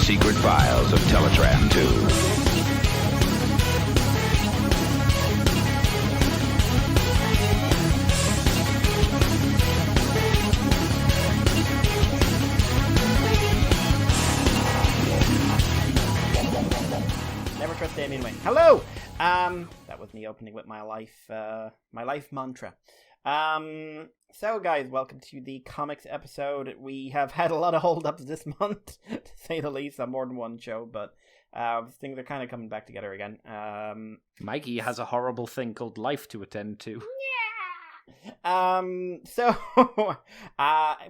secret files of Teletraan 2. Anyway, hello. That was me opening with my life mantra. So guys, welcome to the comics episode. We have had a lot of holdups this month, to say the least, on more than one show, but things are kind of coming back together again. Mikey has a horrible thing called life to attend to. So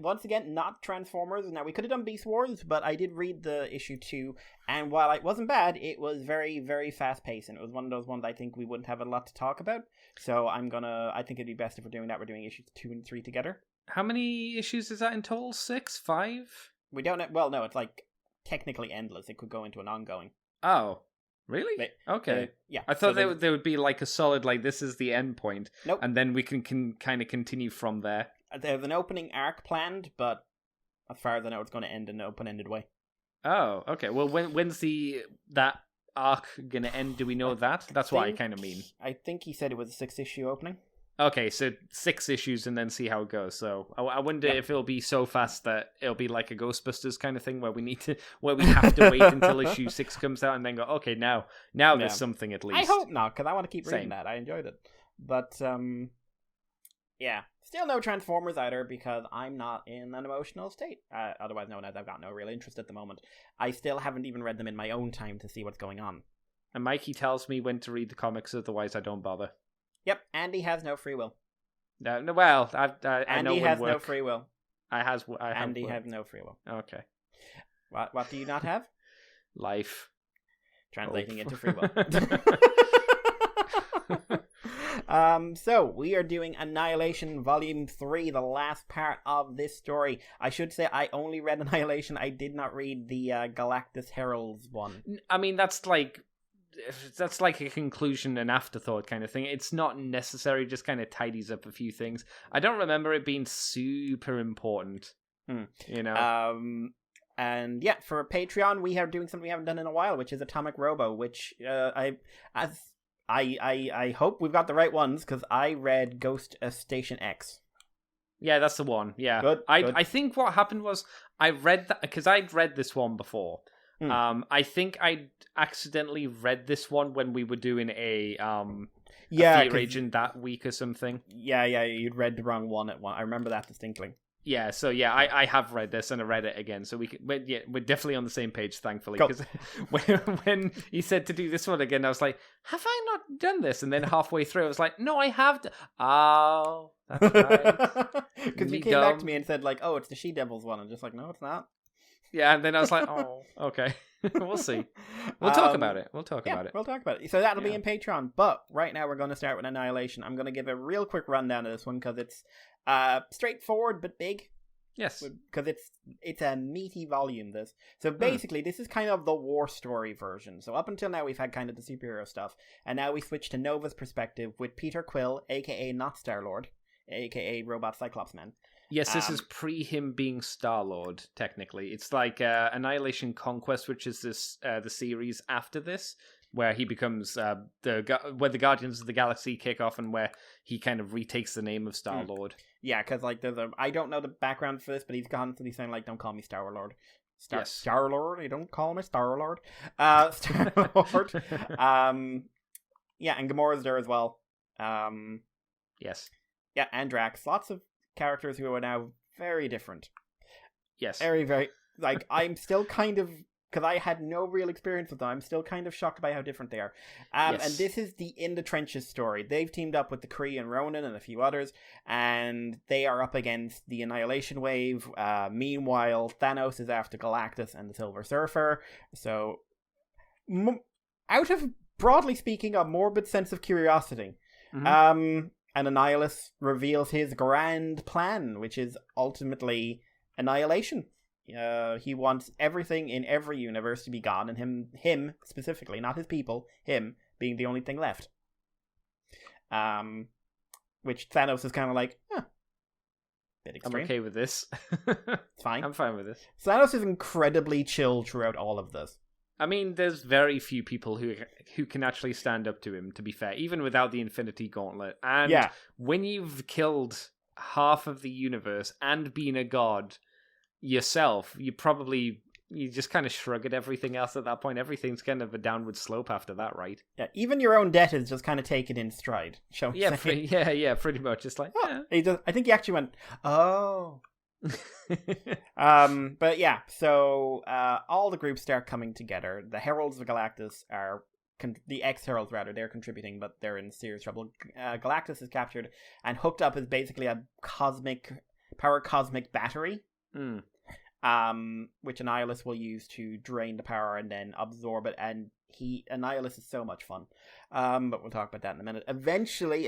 once again, not Transformers. Now, we could have done Beast Wars, but I did read the issue 2, and while it wasn't bad, it was very, very fast-paced, and it was one of those ones I think we wouldn't have a lot to talk about, so I think it'd be best if we're doing that. We're doing issues 2 and 3 together. How many issues is that in total? 6? 5? We don't know. Well, no, it's like technically endless. It could go into an ongoing. Oh. Really? Okay. Yeah. I thought there would be like a solid, like, this is the end point. Nope. And then we can kind of continue from there. There's an opening arc planned, but as far as I know, it's going to end in an open-ended way. Oh, okay. Well, when's that arc going to end? Do we know that? That's what I kind of mean. I think he said it was a 6-issue opening. Okay, so 6 issues and then see how it goes. So I wonder if it'll be so fast that it'll be like a Ghostbusters kind of thing where we have to wait until issue 6 comes out and then go, okay, now there's something at least. I hope not, because I want to keep reading that. I enjoyed it. But, yeah. Still no Transformers either, because I'm not in an emotional state. Otherwise known as I've got no real interest at the moment. I still haven't even read them in my own time to see what's going on. And Mikey tells me when to read the comics, otherwise I don't bother. Yep, Andy has no free will. No. Well, I Andy know has work. No free will. Andy has no free will. Okay. What do you not have? Life. Translating into free will. So we are doing Annihilation Volume 3, the last part of this story. I should say I only read Annihilation. I did not read the Galactus Heralds one. I mean, that's like a conclusion and afterthought kind of thing. It's not necessary, just kind of tidies up a few things. I don't remember it being super important, you know. And yeah, for Patreon, we are doing something we haven't done in a while, which is Atomic Robo, which I hope we've got the right ones, because I read Ghost Station X. Yeah, that's the one. Yeah, good. I think what happened was I read that because I'd read this one before. I think I accidentally read this one when we were doing a Fear Agent that week or something. Yeah, you'd read the wrong one at one. I remember that distinctly. Yeah, so yeah, I have read this and I read it again, so we're definitely on the same page, thankfully. Because when he said to do this one again, I was like, have I not done this? And then halfway through, I was like, no, I have. Oh, that's right. Because you came back to me and said like, oh, it's the She-Devils one. I'm just like, no, it's not. Yeah, and then I was like, oh, okay. We'll see. We'll talk about it. We'll talk about it. So that'll be in Patreon. But right now we're going to start with Annihilation. I'm going to give a real quick rundown of this one because it's straightforward but big. Yes. Because it's a meaty volume, this. So basically, this is kind of the war story version. So up until now, we've had kind of the superhero stuff. And now we switch to Nova's perspective with Peter Quill, a.k.a. not Star-Lord, a.k.a. Robot Cyclops Man. Yes, this is pre him being Star-Lord, technically. It's like Annihilation Conquest, which is the series after this, where he becomes where the Guardians of the Galaxy kick off and where he kind of retakes the name of Star-Lord. Yeah, because like I don't know the background for this, but he's constantly saying like, "Don't call me Star-Lord." Yes. Star-Lord, you don't call me Star-Lord. Star-Lord. Yeah, and Gamora's there as well. Yes. Yeah, and Drax. Lots of characters who are now very different. Yes. Very, very... Like, I'm still kind of... Because I had no real experience with them, I'm still kind of shocked by how different they are. And this is the In the Trenches story. They've teamed up with the Kree and Ronan and a few others, and they are up against the Annihilation Wave. Meanwhile, Thanos is after Galactus and the Silver Surfer. So, out of, broadly speaking, a morbid sense of curiosity, and Annihilus reveals his grand plan, which is ultimately annihilation. He wants everything in every universe to be gone, and him specifically, not his people, him being the only thing left. Which Thanos is kind of like, Bit I'm extreme. okay with this. It's fine. I'm fine with this. Thanos is incredibly chill throughout all of this. I mean, there's very few people who can actually stand up to him, to be fair, even without the Infinity Gauntlet. And when you've killed half of the universe and been a god yourself, you just kind of shrug at everything else at that point. Everything's kind of a downward slope after that, right? Yeah, even your own death is just kind of taken in stride. Pretty much. It's like, I think he actually went, oh. But yeah, so all the groups start coming together. The Heralds of Galactus are the ex-Heralds rather, they're contributing, but they're in serious trouble. Galactus is captured and hooked up as basically a cosmic battery, which Annihilus will use to drain the power and then absorb it. And Annihilus is so much fun, but we'll talk about that in a minute. Eventually,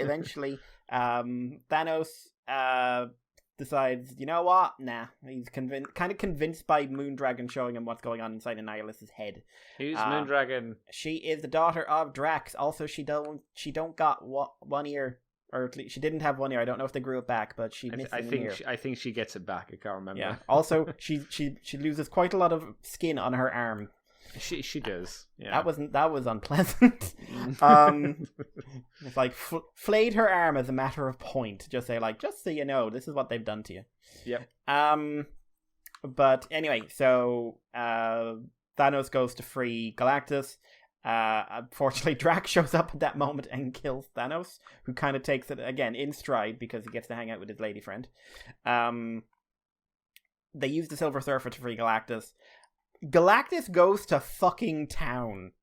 Thanos decides, you know what? Nah. He's kind of convinced by Moondragon showing him what's going on inside Annihilus's head. Who's Moondragon? She is the daughter of Drax. Also, she don't got one ear, or at least she didn't have one ear. I don't know if they grew it back, but she missed an ear. I think she gets it back. I can't remember. Yeah. Also, she loses quite a lot of skin on her arm. She does. Yeah. That was unpleasant. It's like flayed her arm as a matter of point. Just say just so you know, this is what they've done to you. Yep. But anyway, so Thanos goes to free Galactus. Unfortunately, Drax shows up at that moment and kills Thanos, who kind of takes it again in stride because he gets to hang out with his lady friend. They use the Silver Surfer to free Galactus. Galactus goes to fucking town.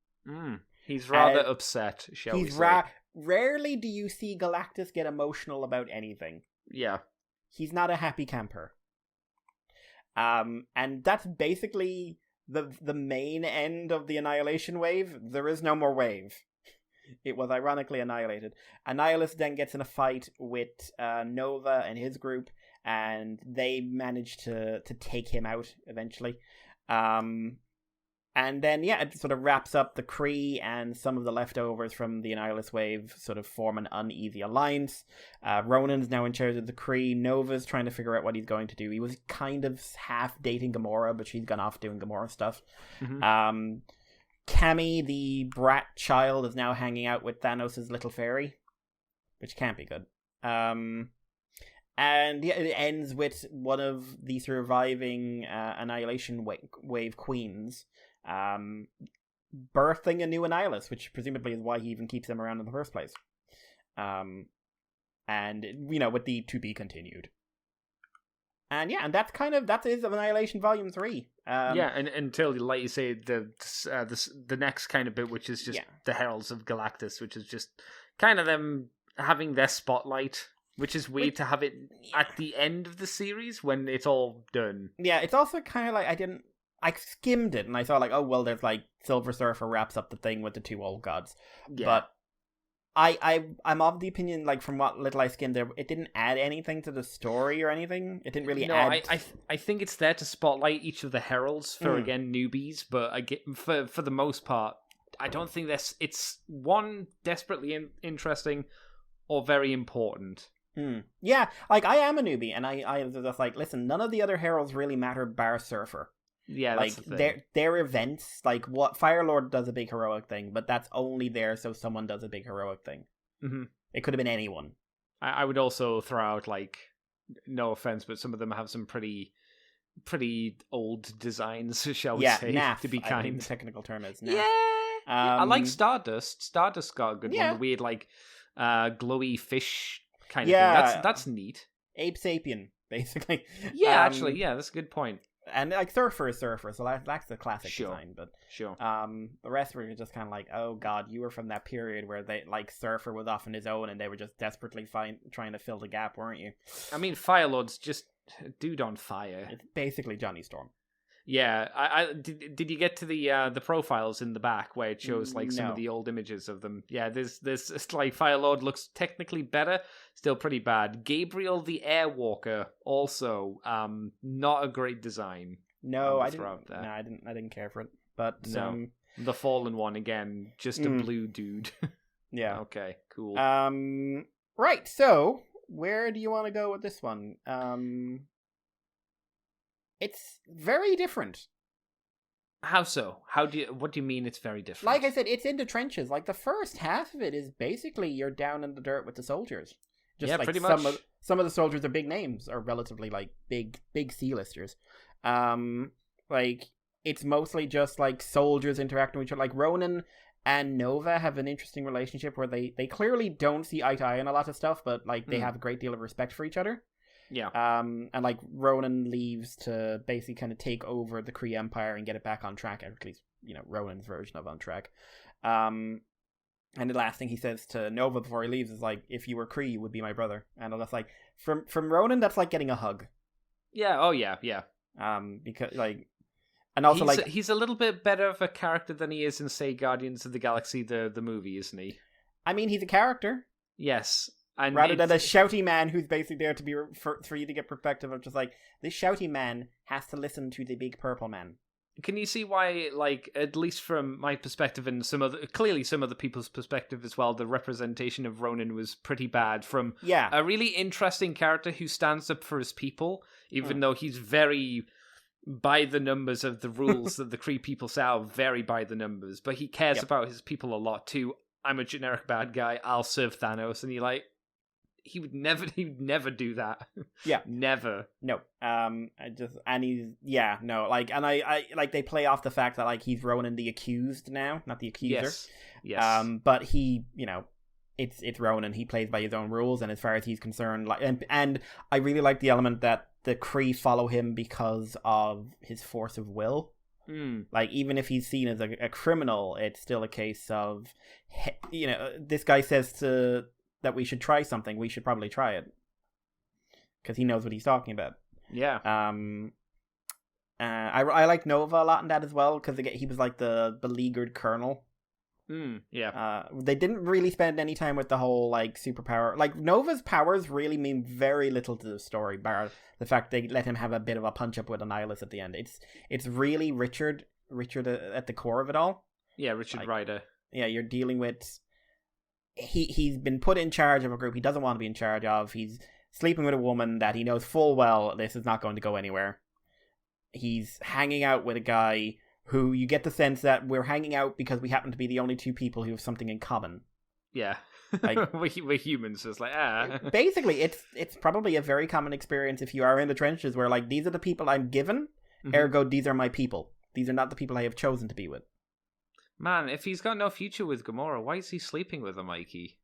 He's rather upset, shall we say. Rarely do you see Galactus get emotional about anything. Yeah. He's not a happy camper. And that's basically the main end of the Annihilation wave. There is no more wave. It was ironically annihilated. Annihilus then gets in a fight with Nova and his group, and they manage to take him out eventually. And then, it sort of wraps up the Kree and some of the leftovers from the Annihilus wave sort of form an uneasy alliance. Ronan's now in charge of the Kree. Nova's trying to figure out what he's going to do. He was kind of half dating Gamora, but she's gone off doing Gamora stuff. Mm-hmm. Cammy, the brat child, is now hanging out with Thanos' little fairy, which can't be good. And it ends with one of the surviving Annihilation wave queens birthing a new Annihilus, which presumably is why he even keeps them around in the first place. And, with the to be continued. And that is Annihilation Volume 3. And until, like you say, the next kind of bit, which is just the Heralds of Galactus, which is just kind of them having their spotlight. Which is weird to have it at the end of the series when it's all done. Yeah, it's also kind of like I skimmed it and I saw there's Silver Surfer wraps up the thing with the two old gods. Yeah. But I'm of the opinion, from what little I skimmed there, it didn't add anything to the story or anything. It didn't really add. I think it's there to spotlight each of the heralds for again newbies, but for the most part, I don't think it's one desperately interesting or very important. Yeah, I am a newbie, and I was just listen, none of the other heralds really matter bar Surfer. Yeah, that's the thing. Their events, what Firelord does a big heroic thing, but that's only there so someone does a big heroic thing. Mm-hmm. It could have been anyone. I would also throw out, no offense, but some of them have some pretty old designs, shall we say, naff, to be kind. I think the technical term is naff. Yeah, I like Stardust. Stardust got a good one. The weird, glowy fish kind of thing. That's neat. Ape Sapien, basically. Yeah, actually, that's a good point. And Surfer is Surfer, so that's the classic design. But sure, the rest were just kind of oh god, you were from that period where they Surfer was off on his own, and they were just desperately trying to fill the gap, weren't you? I mean, Firelord's just dude on fire. It's basically Johnny Storm. Yeah, I did you get to the profiles in the back where it shows some of the old images of them? Yeah, there's Firelord looks technically better, still pretty bad. Gabriel the Airwalker also not a great design. No, I didn't care for it. But the Fallen one again, just a blue dude. Yeah. Okay, cool. Right, so where do you want to go with this one? It's very different. How so? What do you mean it's very different? Like I said, it's in the trenches. Like, the first half of it is basically you're down in the dirt with the soldiers. Just yeah, like pretty much. Some of the soldiers are big names, or relatively like big C-listers. Like, it's mostly just like soldiers interacting with each other. Like, Ronan and Nova have an interesting relationship where they clearly don't see eye to eye on a lot of stuff, but like they have a great deal of respect for each other. Yeah. And like Ronan leaves to basically kind of take over the Kree Empire and get it back on track, at least, you know, Ronan's version of on track. And the last thing he says to Nova before he leaves is like, "If you were Kree, you would be my brother." And that's like, from Ronan, that's like getting a hug. Yeah. Oh yeah. Yeah. Because like, and also he's a little bit better of a character than he is in, say, Guardians of the Galaxy, the movie, isn't he? I mean, he's a character. Yes. And rather than a shouty man who's basically there to be for you to get perspective of just like, this shouty man has to listen to the big purple man. Can you see why, like, at least from my perspective and some other people's perspective as well, the representation of Ronan was pretty bad from a really interesting character who stands up for his people, even though he's very by the numbers of the rules that the Kree people say are very by the numbers, but he cares about his people a lot too. I'm a generic bad guy, I'll serve Thanos, and you're like, he would never do that. Yeah. Never. No. I like they play off the fact that like he's Ronan the accused now, not the accuser. Yes. But he, you know, it's Ronan. He plays by his own rules, and as far as he's concerned, like, and I really like the element that the Kree follow him because of his force of will. Like, even if he's seen as a criminal, it's still a case of, you know, this guy says that we should try something, we should probably try it. Because he knows what he's talking about. Yeah. I like Nova a lot in that as well, because he was like the beleaguered colonel. Yeah. They didn't really spend any time with the whole, like, superpower. Like, Nova's powers really mean very little to the story, bar the fact they let him have a bit of a punch-up with Annihilation at the end. It's really Richard at the core of it all. Yeah, Richard Rider. Yeah, you're dealing with... He's been put in charge of a group he doesn't want to be in charge of. He's sleeping with a woman that he knows full well this is not going to go anywhere. He's hanging out with a guy who you get the sense that we're hanging out because we happen to be the only two people who have something in common. Yeah. Like, we're humans, so it's like, Basically, it's probably a very common experience if you are in the trenches where, like, these are the people I'm given, ergo these are my people. These are not the people I have chosen to be with. Man, if he's got no future with Gamora, why is he sleeping with her, Mikey?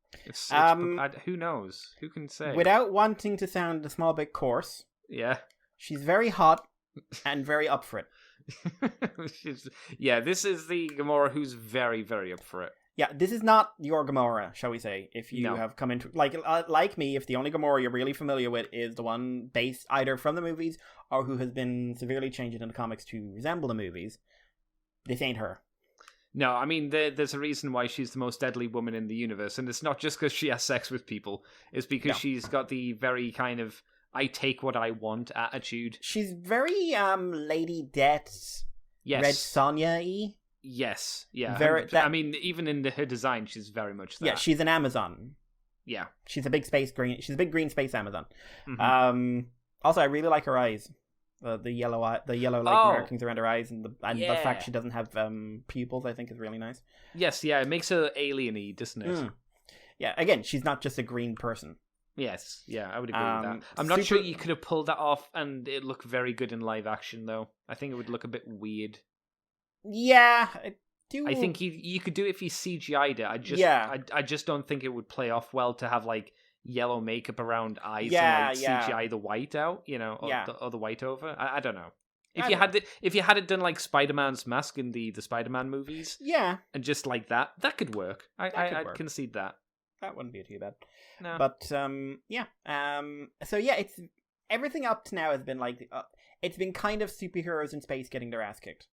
Who knows? Who can say? Without wanting to sound a small bit coarse, yeah, she's very hot and very up for it. This is the Gamora who's very, very up for it. Yeah, this is not your Gamora, shall we say, if you have come into... Like me, if the only Gamora you're really familiar with is the one based either from the movies or who has been severely changed in the comics to resemble the movies, this ain't her. No, I mean, there's a reason why she's the most deadly woman in the universe, and it's not just because she has sex with people. It's because she's got the very kind of, I take what I want attitude. She's very Lady Death, Red Sonja-y. Yes, yeah. I mean, even in her design, she's very much that. Yeah, she's an Amazon. Yeah. She's a big green space Amazon. Mm-hmm. Also, I really like her eyes. The yellow markings around her eyes, and the fact she doesn't have pupils, I think, is really nice. Yes, yeah, it makes her alien-y, doesn't it? Yeah, again, she's not just a green person. Yes, yeah, I would agree with that. I'm not sure you could have pulled that off and it looked very good in live action, though. I think it would look a bit weird. Yeah, I think you could do it if you CGI'd it. I just don't think it would play off well to have, like, yellow makeup around eyes and like CGI the white out, you know, or the white over. I don't know. If you had it done like Spider-Man's mask in the Spider-Man movies, and just like that could work. I'd concede that. That wouldn't be too bad. No. But so it's everything up to now has been like it's been kind of superheroes in space getting their ass kicked.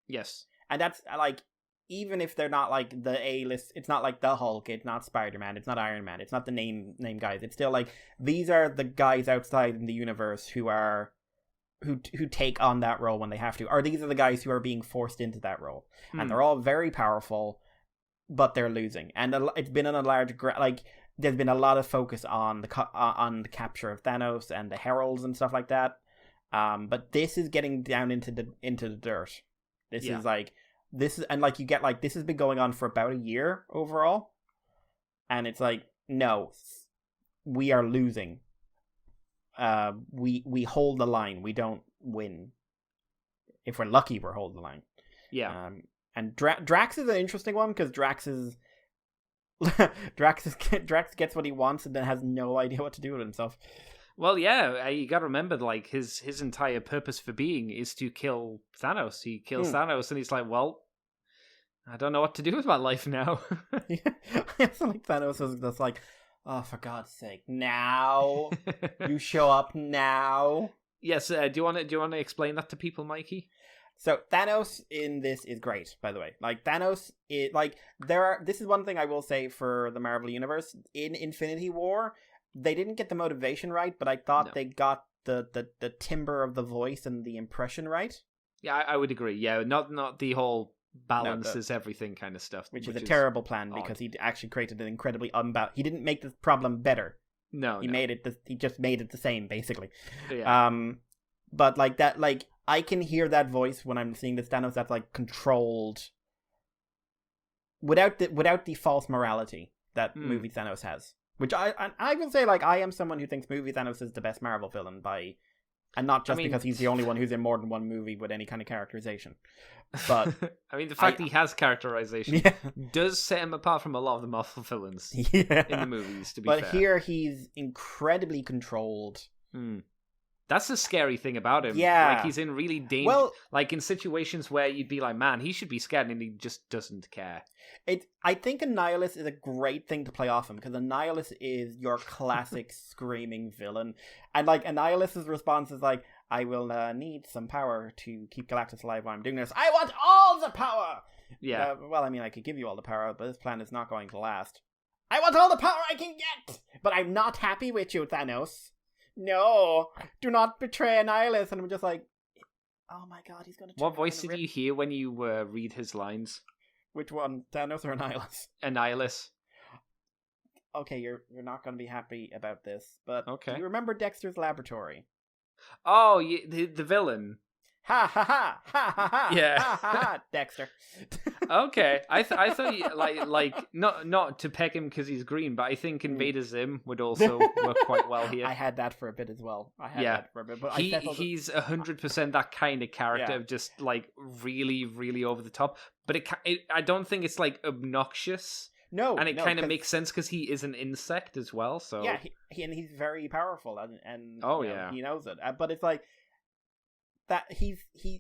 Yes, and that's like. Even if they're not like the A-list, it's not like the Hulk, it's not Spider-Man, it's not Iron Man, it's not the name guys. It's still like these are the guys outside in the universe who take on that role when they have to, or these are the guys who are being forced into that role, and they're all very powerful, but they're losing. And it's been on a large like there's been a lot of focus on the capture of Thanos and the heralds and stuff like that. But this is getting down into the dirt. This is like you get like this has been going on for about a year overall, and it's like, no, we are losing. We hold the line. We don't win. If we're lucky, we're holding the line. Yeah. And Drax is an interesting one because Drax gets what he wants and then has no idea what to do with himself. Well, yeah, you got to remember, like, his entire purpose for being is to kill Thanos. He kills Thanos, and he's like, well, I don't know what to do with my life now. Yeah. I feel like Thanos was just like, oh, for God's sake, now? You show up now? Yes, do you want to explain that to people, Mikey? So Thanos in this is great, by the way. Like, Thanos is like this is one thing I will say for the Marvel Universe. In Infinity War, they didn't get the motivation right, but I thought they got the timbre of the voice and the impression right. Yeah, I would agree. Yeah, not the whole balances everything kind of stuff, which is a terrible plan because he actually created an incredibly he didn't make the problem better. He made it. He just made it the same, basically. Yeah. But like that, like I can hear that voice when I'm seeing this Thanos that's like controlled, without the false morality that movie Thanos has. Which I will say, like, I am someone who thinks movie Thanos is the best Marvel villain and not just because he's the only one who's in more than one movie with any kind of characterization. But I mean, the fact that he has characterization does set him apart from a lot of the Marvel villains in the movies, to be fair. But here he's incredibly controlled. That's the scary thing about him. Yeah. Like, he's in really danger. Like, in situations where you'd be like, man, he should be scared, and he just doesn't care. I think Annihilus is a great thing to play off him, because Annihilus is your classic screaming villain. And, like, Annihilus's response is like, I will need some power to keep Galactus alive while I'm doing this. I want all the power! Yeah. Well, I mean, I could give you all the power, but this plan is not going to last. I want all the power I can get! But I'm not happy with you, Thanos. No, do not betray Annihilus. And I'm just like, oh my God, he's going to. What voice did you hear when you read his lines? Which one, Thanos or Annihilus? Annihilus. Okay, you're not going to be happy about this, but okay. Do you remember Dexter's Laboratory? Oh, the villain. Ha ha ha ha ha ha! Yeah, ha, ha, ha, Dexter. Okay, I thought you, like not to peg him because he's green, but I think Invader Zim would also work quite well here. I had that for a bit as well. That for a bit, but he's 100% that kind of character of just like really, really over the top. But I don't think it's like obnoxious. No, and it kind of makes sense because he is an insect as well. So yeah, and he's very powerful, and he knows it. But it's like. That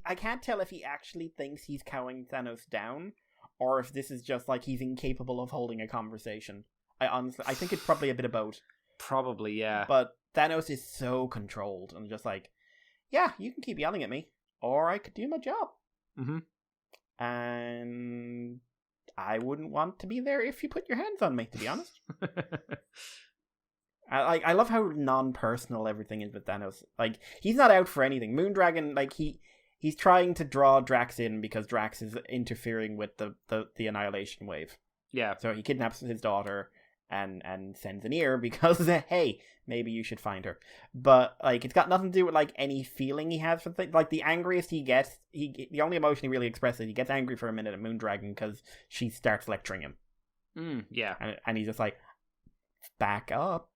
I can't tell if he actually thinks he's cowing Thanos down, or if this is just like he's incapable of holding a conversation. I think it's probably a bit of both. Probably, yeah. But Thanos is so controlled and just like, yeah, you can keep yelling at me, or I could do my job. Mm-hmm. And I wouldn't want to be there if you put your hands on me, to be honest. I love how non-personal everything is with Thanos. Like, he's not out for anything. Moondragon, like, he's trying to draw Drax in because Drax is interfering with the Annihilation wave. Yeah. So he kidnaps his daughter and sends an ear because, hey, maybe you should find her. But, like, it's got nothing to do with, like, any feeling he has for things. Like, the angriest he gets, the only emotion he really expresses, he gets angry for a minute at Moondragon because she starts lecturing him. Yeah. And he's just like, back up.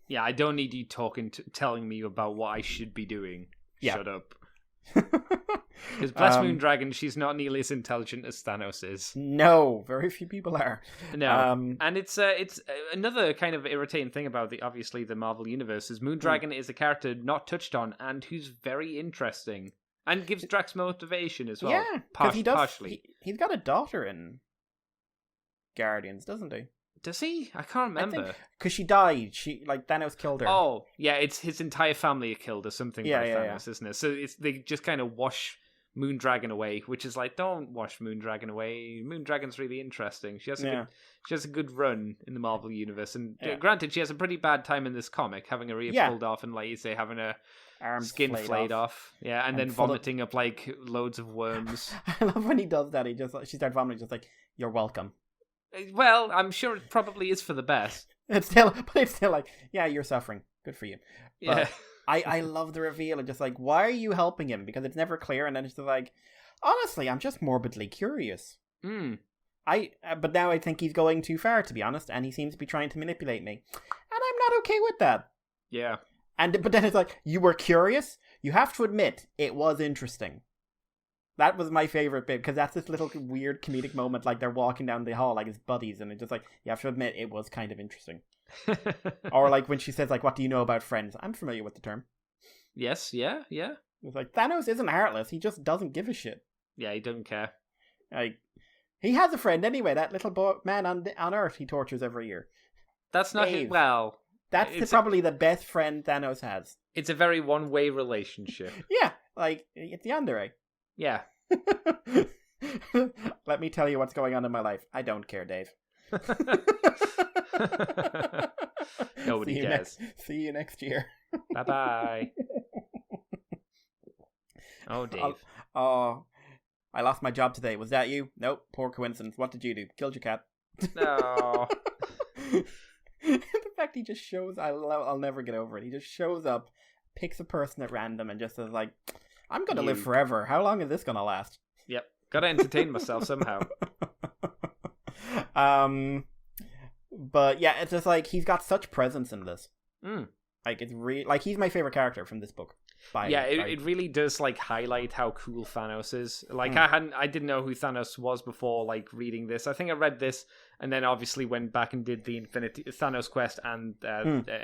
Yeah, I don't need you telling me about what I should be doing. Yeah. Shut up. Because bless Moondragon, she's not nearly as intelligent as Thanos is. No, very few people are. No, and it's another kind of irritating thing about obviously the Marvel Universe is Moondragon is a character not touched on and who's very interesting and gives Drax motivation as well. Yeah, because he does. Partially. He's got a daughter in Guardians, doesn't he? Does he? I can't remember. Because she died. Thanos killed her. Oh, yeah, it's his entire family are killed or something by Thanos, isn't it? So they just kind of wash Moondragon away, which is like, don't wash Moondragon away. Moondragon's really interesting. She has a good run in the Marvel Universe. And granted, she has a pretty bad time in this comic, having her ear pulled off and, like you say, having her skin flayed off. Yeah, and then vomiting up, like, loads of worms. I love when he does that. She starts vomiting, just like, you're welcome. Well, I'm sure it probably is for the best. It's still like, yeah, you're suffering. Good for you. But Yeah. I love the reveal of just like, why are you helping him? Because it's never clear, and then it's just like, honestly, I'm just morbidly curious. But now I think he's going too far, to be honest, and he seems to be trying to manipulate me, and I'm not okay with that. Yeah. But then it's like, you were curious? You have to admit, it was interesting. That was my favorite bit, because that's this little weird comedic moment, like they're walking down the hall like as buddies, and it's just like, you have to admit, it was kind of interesting. Or like when she says, like, what do you know about friends? I'm familiar with the term. Yes, yeah. It's like, Thanos isn't heartless, he just doesn't give a shit. Yeah, he doesn't care. Like, he has a friend anyway, that little man on Earth he tortures every year. That's not Dave. well. That's probably the best friend Thanos has. It's a very one-way relationship. Yeah, like, it's the Yandere. Yeah. Let me tell you what's going on in my life. I don't care, Dave. Nobody cares. See you next year. Bye-bye. Oh, Dave. I lost my job today. Was that you? Nope. Poor coincidence. What did you do? Killed your cat. No. The fact he just shows, I'll never get over it. He just shows up, picks a person at random, and just says like, I'm going to live forever. How long is this going to last? Yep. Got to entertain myself somehow. But yeah, it's just like, he's got such presence in this. Like, it's really, like, he's my favorite character from this book. It really does like highlight how cool Thanos is. Like I didn't know who Thanos was before like reading this. I think I read this and then obviously went back and did the Thanos Quest and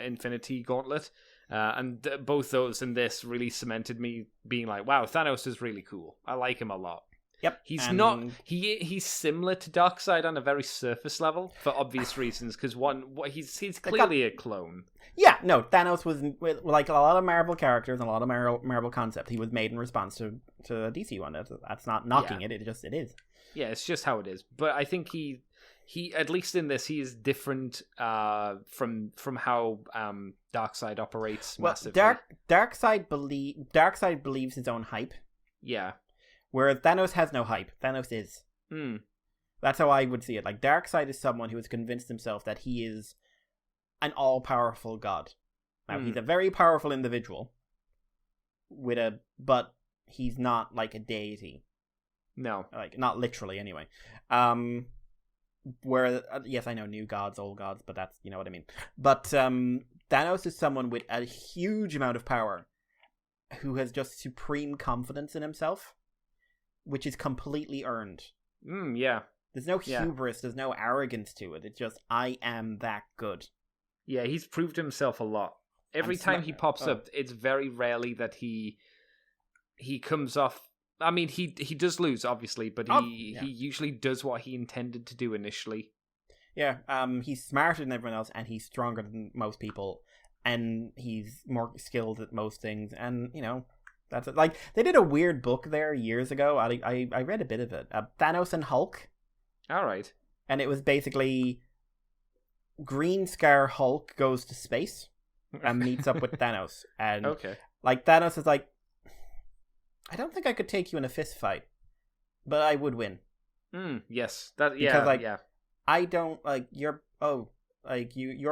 Infinity Gauntlet. And both those and this really cemented me being like, wow, Thanos is really cool. I like him a lot. Yep. He's similar to Darkseid on a very surface level for obvious reasons, because he's clearly a clone. Yeah, no, Thanos was, like a lot of Marvel characters and a lot of Marvel concepts, he was made in response to a DC one. That's not knocking it is. Yeah, it's just how it is. But I think he at least in this, he is different from how Darkseid operates massively. Darkseid believes his own hype. Yeah. Whereas Thanos has no hype. Thanos is. That's how I would see it. Like, Darkseid is someone who has convinced himself that he is an all-powerful god. Now, he's a very powerful individual, but he's not like a deity. No. Like, not literally, anyway. Yes, I know, new gods, old gods, but that's, you know what I mean. But Thanos is someone with a huge amount of power who has just supreme confidence in himself, which is completely earned. Yeah. There's no hubris, there's no arrogance to it. It's just, I am that good. Yeah, he's proved himself a lot. Every time he pops up, it's very rarely that he comes off. I mean, he does lose, obviously, but he usually does what he intended to do initially. Yeah, he's smarter than everyone else, and he's stronger than most people, and he's more skilled at most things, and, you know, that's it. Like, they did a weird book there years ago. I read a bit of it. Thanos and Hulk. All right. And it was basically Green Scar Hulk goes to space and meets up with Thanos. And like, Thanos is like, I don't think I could take you in a fist fight, but I would win. Yes. Because I don't like you're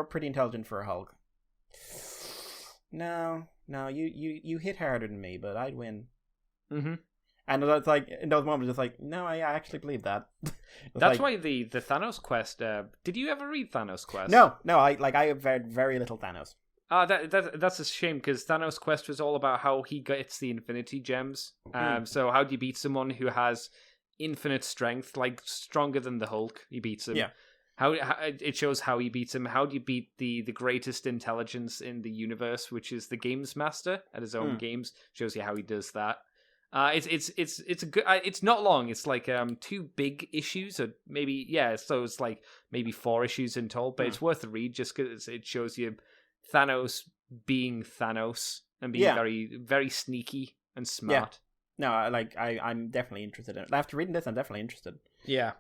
pretty intelligent for a Hulk. No, you hit harder than me, but I'd win. Mm-hmm. And it's like, in those moments, it's like, no, I actually believe that. That's why the Thanos Quest. Did you ever read Thanos Quest? No, I have read very little Thanos. That's a shame, because Thanos Quest was all about how he gets the Infinity Gems. So how do you beat someone who has infinite strength, like stronger than the Hulk? He beats him. Yeah. How it shows how he beats him. How do you beat the greatest intelligence in the universe, which is the Games Master at his own games? Shows you how he does that. It's a good. It's not long. It's like 2 big issues, or maybe So it's like maybe 4 issues in total, but it's worth a read just because it shows you Thanos being Thanos and being very, very sneaky and smart. Yeah. No, I'm definitely interested in it. After reading this, I'm definitely interested. Yeah.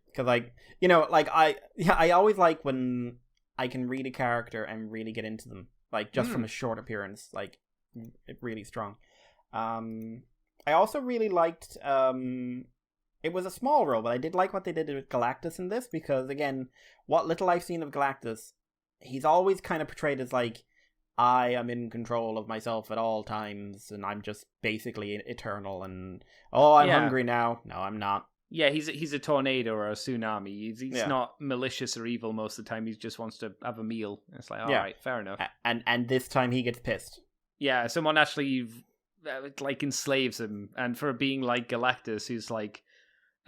Because, like, you know, like, I always like when I can read a character and really get into them, like, just from a short appearance, like, really strong. I also really liked, it was a small role, but I did like what they did with Galactus in this, because, again, what little I've seen of Galactus, he's always kind of portrayed as like, I am in control of myself at all times, and I'm just basically eternal, and I'm hungry now. No, I'm not. Yeah, he's a tornado or a tsunami. He's not malicious or evil most of the time. He just wants to have a meal. It's like, all right, fair enough. And this time he gets pissed. Yeah, someone actually like enslaves him, and for being like Galactus, who's like,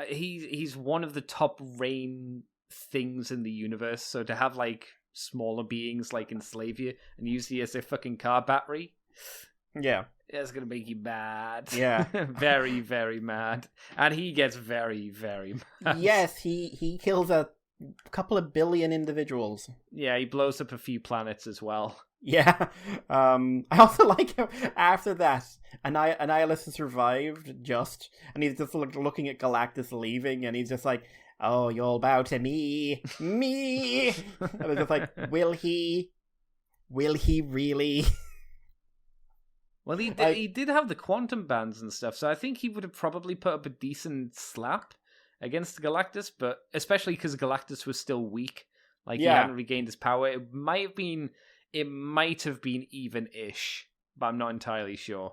he's one of the top rain things in the universe. So to have like smaller beings like enslave you and use you as a fucking car battery, that's gonna make you mad. Yeah. Very, very mad. And he gets very, very mad. Yes, he kills a couple of billion individuals. Yeah, he blows up a few planets as well. Yeah. I also like how after that Annihilation survived and he's just looking at Galactus leaving, and he's just like, oh, you'll bow to me. Me. And it's just like, will he really? Well, he did have the quantum bands and stuff, so I think he would have probably put up a decent slap against Galactus, but especially because Galactus was still weak. Like, he hadn't regained his power. It might have been even-ish, but I'm not entirely sure.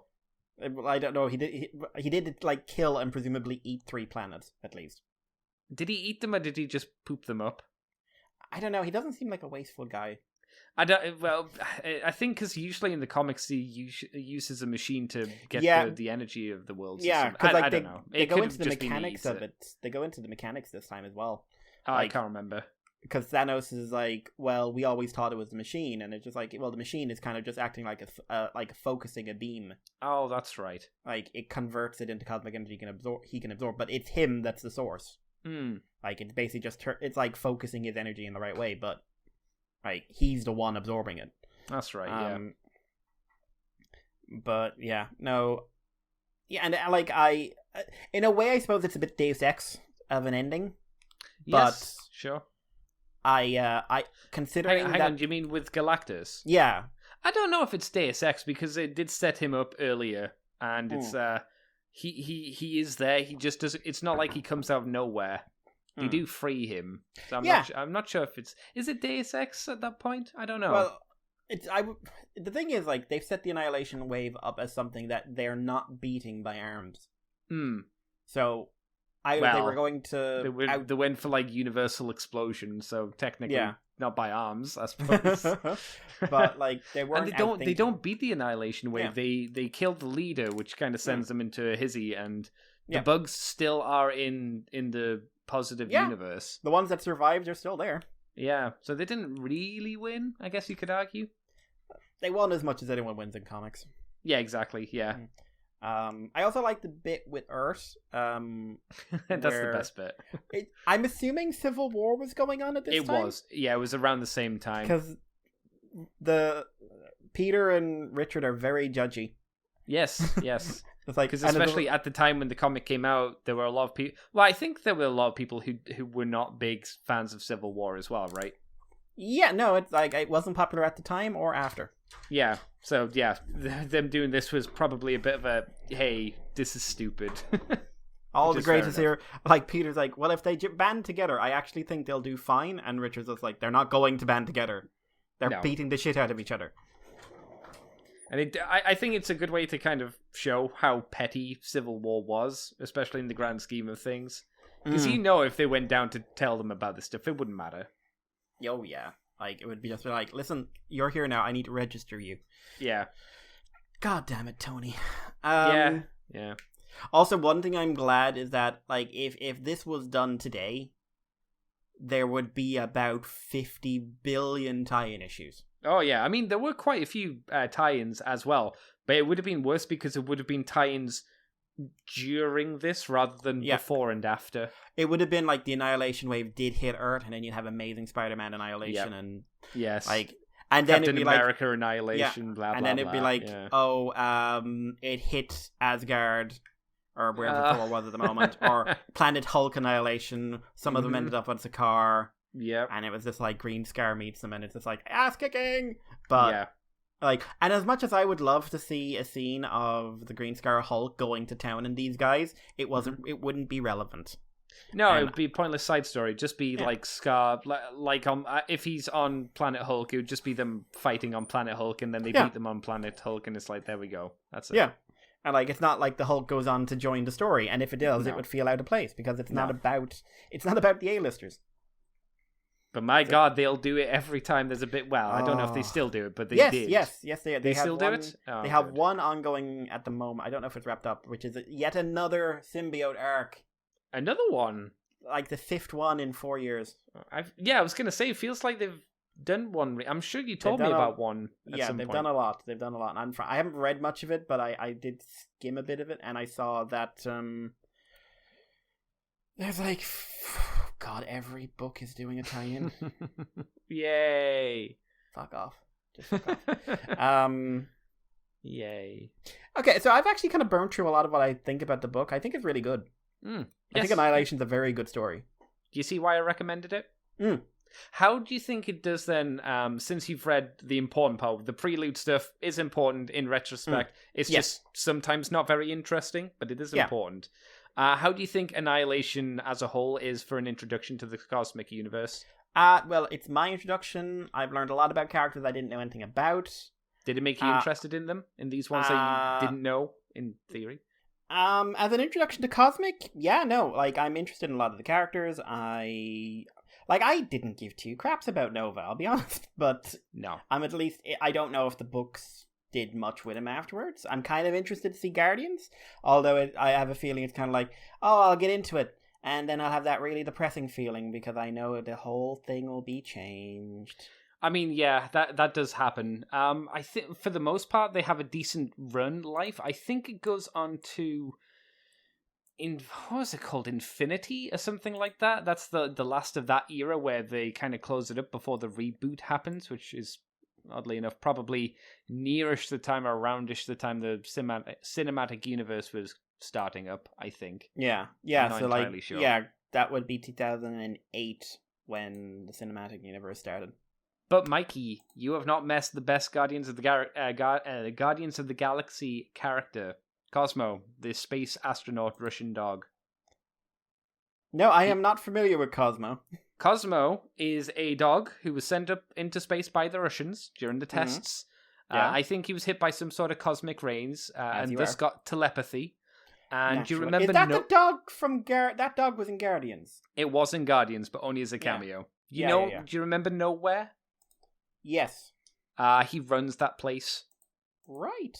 I don't know. He did like kill and presumably eat 3 planets, at least. Did he eat them, or did he just poop them up? I don't know. He doesn't seem like a wasteful guy. I think because usually in the comics he uses a machine to get the energy of the world. Yeah, because I don't know. They go into the mechanics of it. They go into the mechanics this time as well. Oh, I can't remember. Because Thanos is like, well, we always thought it was the machine, and it's just like, well, the machine is kind of just acting like like focusing a beam. Oh, that's right. Like, it converts it into cosmic energy he can absorb, but it's him that's the source. Like, it's basically just it's like focusing his energy in the right way, but like he's the one absorbing it. That's right. But yeah, no, yeah, and like in a way, I suppose it's a bit Deus Ex of an ending. Yes, but sure. I considering hang on, do you mean with Galactus? Yeah, I don't know if it's Deus Ex because it did set him up earlier, and it's he is there. He just doesn't. It's not like he comes out of nowhere. They do free him. So I'm not sure if is it Deus Ex at that point? I don't know. Well, the thing is, like, they've set the Annihilation wave up as something that they're not beating by arms. So they were going to they went for like universal explosion, so technically not by arms, I suppose. But like they weren't. And they don't beat the Annihilation wave. Yeah. They killed the leader, which kind of sends them into a hizzy, and the bugs still are in the positive universe. The ones that survived are still there. Yeah, so they didn't really win, I guess you could argue. They won as much as anyone wins in comics. Yeah, exactly, yeah. I also like the bit with Earth. That's the best bit. I'm assuming Civil War was going on at this time? It was. Yeah, it was around the same time. Because Peter and Richard are very judgy. Yes, yes. Because especially at the time when the comic came out, there were a lot of people. Well, I think there were a lot of people who were not big fans of Civil War as well, right? Yeah, no, it's like it wasn't popular at the time or after. Yeah, so yeah, them doing this was probably a bit of a hey, this is stupid. All the greatest here, like Peter's like, well, if they band together, I actually think they'll do fine, and Richard's just like, they're not going to band together. They're beating the shit out of each other. And I think it's a good way to kind of show how petty Civil War was, especially in the grand scheme of things. Because if they went down to tell them about this stuff, it wouldn't matter. Oh, yeah. Like, it would be just like, listen, you're here now, I need to register you. Yeah. God damn it, Tony. Yeah. Also, one thing I'm glad is that, like, if this was done today, there would be about 50 billion tie-in issues. Oh, yeah. I mean, there were quite a few tie-ins as well, but it would have been worse because it would have been tie-ins during this rather than before and after. It would have been like the Annihilation wave did hit Earth, and then you'd have Amazing Spider-Man Annihilation, and like, and then Captain it'd be America like, Annihilation, blah blah, and then blah, it'd be like, it hit Asgard or wherever Thor was at the moment, or Planet Hulk Annihilation. Some of them ended up on Sakaar. Yeah, and it was just like Green Scar meets them, and it's just like ass kicking. But like, and as much as I would love to see a scene of the Green Scar Hulk going to town and these guys, it wouldn't be relevant. No, it would be a pointless side story. Just be like Scar, like on if he's on Planet Hulk, it would just be them fighting on Planet Hulk, and then they beat them on Planet Hulk, and it's like, there we go. That's it. Yeah, and like it's not like the Hulk goes on to join the story, and if it does, it would feel out of place because it's not about the A-listers. But my God, they'll do it every time there's a bit. Well, I don't know if they still do it, but they did. Yes, they still do it. They have one ongoing at the moment. I don't know if it's wrapped up, which is yet another symbiote arc. Another one, like the 5th one in 4 years. I was gonna say, it feels like they've done one. I'm sure you told me about one. At some point. Done a lot. They've done a lot. And I haven't read much of it, but I did skim a bit of it, and I saw that there's like, God, every book is doing a tie-in. Yay! Fuck off. Just fuck off. Yay. Okay, so I've actually kind of burned through a lot of what I think about the book. I think it's really good. I think Annihilation's a very good story. Do you see why I recommended it? How do you think it does then, since you've read the important part? The prelude stuff is important in retrospect. It's just sometimes not very interesting, but it is important. How do you think Annihilation as a whole is for an introduction to the cosmic universe? Well, it's my introduction. I've learned a lot about characters I didn't know anything about. Did it make you interested in them? In these ones that you didn't know, in theory? As an introduction to Cosmic, like, I'm interested in a lot of the characters. I didn't give 2 craps about Nova, I'll be honest, but no, I don't know if the books did much with him afterwards. I'm kind of interested to see Guardians, although I have a feeling it's kind of like, I'll get into it, and then I'll have that really depressing feeling because I know the whole thing will be changed. I mean, yeah, that does happen. I think for the most part they have a decent run life. I think it goes on to what was it called? Infinity or something like that. That's the last of that era where they kind of close it up before the reboot happens, which is oddly enough probably nearish the time or aroundish the time the cinematic universe was starting up, I think. Yeah. I'm not so entirely like sure. Yeah, that would be 2008 when the cinematic universe started. But Mikey, you have not messed the best Guardians of the Guardians of the Galaxy character, Cosmo, the space astronaut Russian dog. No, I am not familiar with Cosmo. Cosmo is a dog who was sent up into space by the Russians during the tests. I think he was hit by some sort of cosmic rays and thus got telepathy. And do you remember? Is that the dog from that dog was in Guardians? It was in Guardians, but only as a cameo. Do you remember Nowhere? Yes. He runs that place. Right.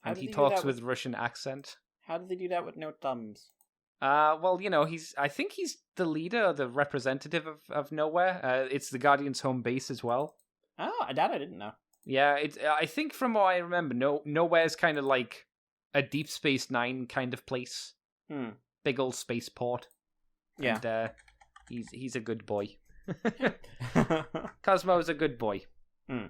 And he talks with Russian accent. How does he do that with no thumbs? Well, I think he's the leader or the representative of Nowhere. It's the Guardians' home base as well. Oh, that I didn't know. Yeah, I think from what I remember, Nowhere's kind of like a Deep Space Nine kind of place. Big old spaceport. Yeah. And he's a good boy. Cosmo is a good boy. And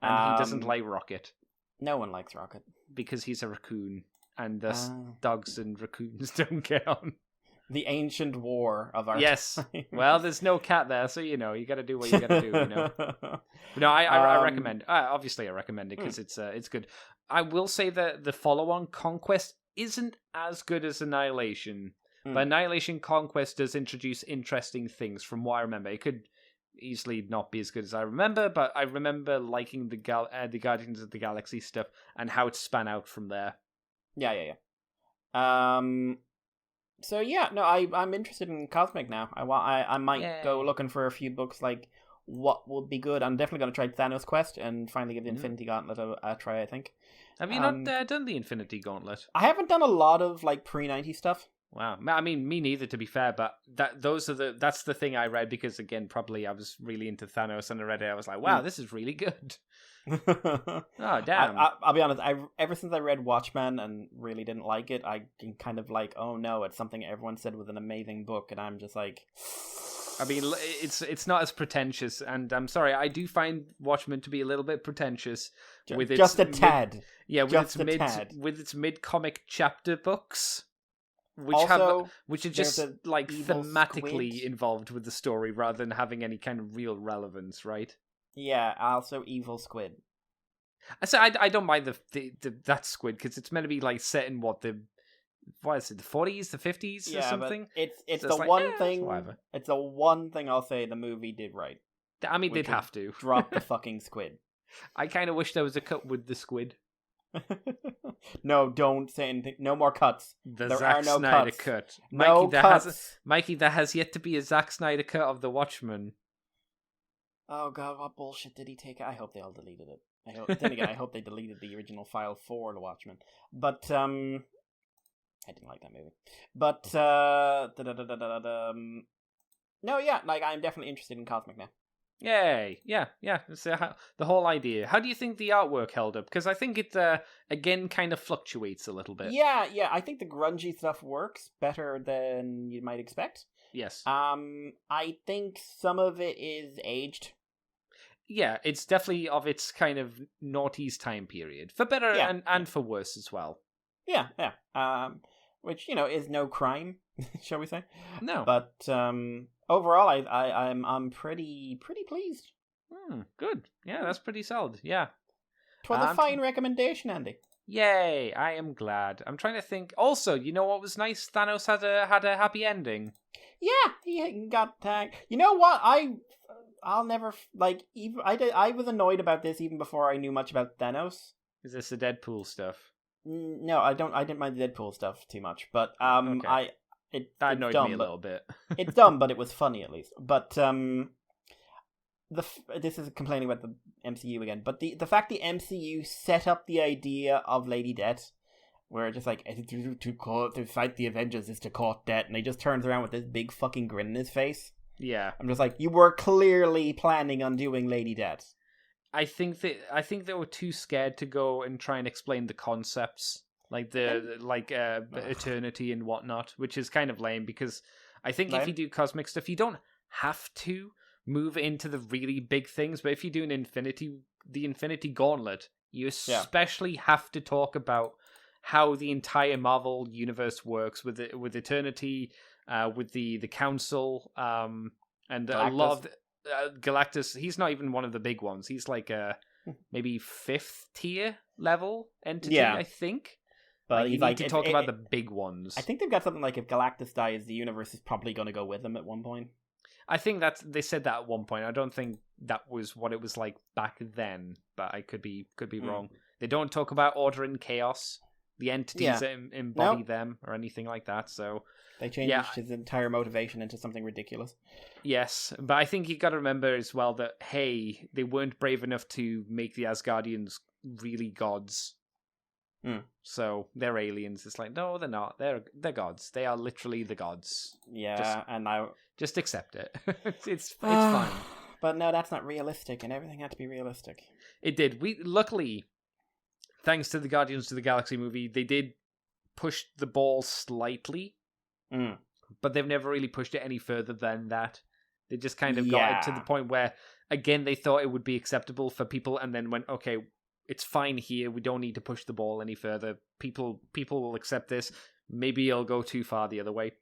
he doesn't like Rocket. No one likes Rocket. Because he's a raccoon. And thus dogs and raccoons don't get on. The ancient war of our Yes. time. Well, there's no cat there, so you got to do what you got to do. But no, I recommend. Obviously, I recommend it because it's good. I will say that the follow-on Conquest isn't as good as Annihilation, but Annihilation Conquest does introduce interesting things. From what I remember, it could easily not be as good as I remember, but I remember liking the Guardians of the Galaxy stuff and how it span out from there. Yeah. So yeah, no, I'm interested in Cosmic now. I might go looking for a few books like what would be good. I'm definitely going to try Thanos Quest and finally give the Infinity Gauntlet a try, I think. Have you not done the Infinity Gauntlet? I haven't done a lot of like pre-90 stuff. Wow. I mean, me neither, to be fair, but that's the thing I read because, again, probably I was really into Thanos and I read it. I was like, wow, this is really good. Oh, damn. I'll be honest, ever since I read Watchmen and really didn't like it, I kind of like, oh no, it's something everyone said was an amazing book, and I'm just like... I mean, it's not as pretentious, and I'm sorry, I do find Watchmen to be a little bit pretentious. With its just a tad. With its mid-comic chapter books. Which are just like thematically squid involved with the story rather than having any kind of real relevance, right? Yeah, also evil squid. So I don't mind the that squid because it's meant to be like set in what is it, the 40s, the 50s, or something? But it's So the like, one thing. whatever. It's the one thing I'll say the movie did right. I mean, they'd have to drop the fucking squid. I kind of wish there was a cut with the squid. No, don't say anything. No more cuts. The there Zack are no Snyder cuts. cut. No cuts. Mikey, there has yet to be a Zack Snyder cut of The Watchmen. Oh god, what bullshit did he take? I hope they all deleted it. Then again, I hope they deleted the original file for The Watchmen. But I didn't like that movie. But no, yeah, like I'm definitely interested in Cosmic now. Yay! Yeah. It's, the whole idea. How do you think the artwork held up? Because I think it again kind of fluctuates a little bit. Yeah. I think the grungy stuff works better than you might expect. Yes. I think some of it is aged. Yeah, it's definitely of its kind of noughties time period, for better and for worse as well. Yeah. Which is no crime, shall we say? No. But overall, I'm pretty pleased. Good. Yeah, that's pretty solid. Yeah. 'Twas a fine recommendation, Andy. Yay! I am glad. I'm trying to think. Also, you know what was nice? Thanos had a happy ending. Yeah, he got tagged. You know what? I'll never even I was annoyed about this even before I knew much about Thanos. Is this the Deadpool stuff? No, I didn't mind the Deadpool stuff too much, but okay. That annoyed dumb, me a little bit. It's dumb, but it was funny at least. But this is complaining about the MCU again. But the fact the MCU set up the idea of Lady Death, where just like to fight the Avengers is to court debt, and he just turns around with this big fucking grin in his face. Yeah, I'm just like, you were clearly planning on doing Lady Death. I think they were too scared to go and try and explain the concepts, like eternity and whatnot, which is kind of lame because I think if you do cosmic stuff, you don't have to move into the really big things, but if you do the Infinity Gauntlet, you especially have to talk about how the entire Marvel universe works with eternity, with the council, and Galactus. a lot of Galactus. He's not even one of the big ones. He's like a maybe 5th tier level entity, I think. But you need to talk about the big ones. I think they've got something like if Galactus dies, the universe is probably going to go with him at one point. I think they said that at one point. I don't think that was what it was like back then, but I could be wrong. They don't talk about order and chaos, the entities that embody them, or anything like that. So they changed his entire motivation into something ridiculous. Yes, but I think you got to remember as well that they weren't brave enough to make the Asgardians really gods. So they're aliens. It's like, no, they're not. They're gods. They are literally the gods. Yeah, just accept it. it's fine. But no, that's not realistic, and everything had to be realistic. It did. Luckily, thanks to the Guardians of the Galaxy movie, they did push the ball slightly, but they've never really pushed it any further than that. They just kind of got it to the point where, again, they thought it would be acceptable for people, and then went, okay, it's fine here. We don't need to push the ball any further. People will accept this. Maybe it'll go too far the other way.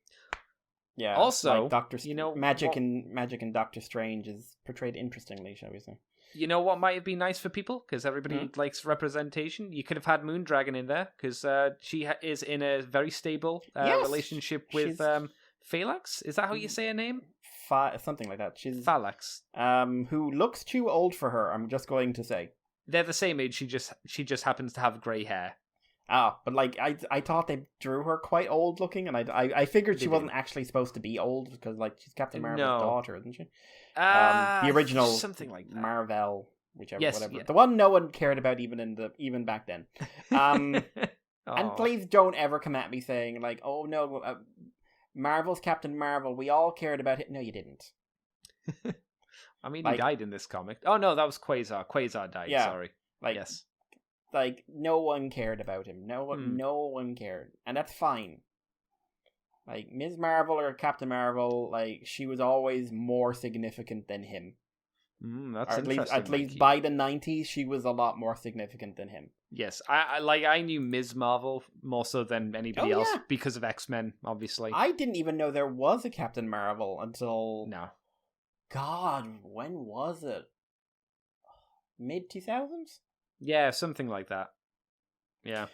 Yeah. Also, like magic and Doctor Strange is portrayed interestingly, shall we say? You know what might have been nice for people, because everybody likes representation. You could have had Moondragon in there, because she is in a very stable relationship with Phalanx. Is that how you say her name? Something like that. She's Phalanx. Who looks too old for her. I'm just going to say. They're the same age. She just happens to have grey hair. But like I thought they drew her quite old looking, and I figured she wasn't actually supposed to be old because like she's Captain Marvel's daughter, isn't she? The original something like that. Marvel, whatever. Yeah. The one no one cared about even back then. And please don't ever come at me saying like, oh no, Marvel's Captain Marvel. We all cared about it. No, you didn't. I mean, he died in this comic. Oh no, that was Quasar. Quasar died. Yeah, sorry. Yes. Like no one cared about him. No one cared, and that's fine. Like Ms. Marvel or Captain Marvel, like she was always more significant than him. That's interesting. At least by the 90s, she was a lot more significant than him. Yes, I knew Ms. Marvel more so than anybody else because of X-Men, obviously. I didn't even know there was a Captain Marvel until God, when was it? Mid 2000s? Yeah, something like that. Yeah.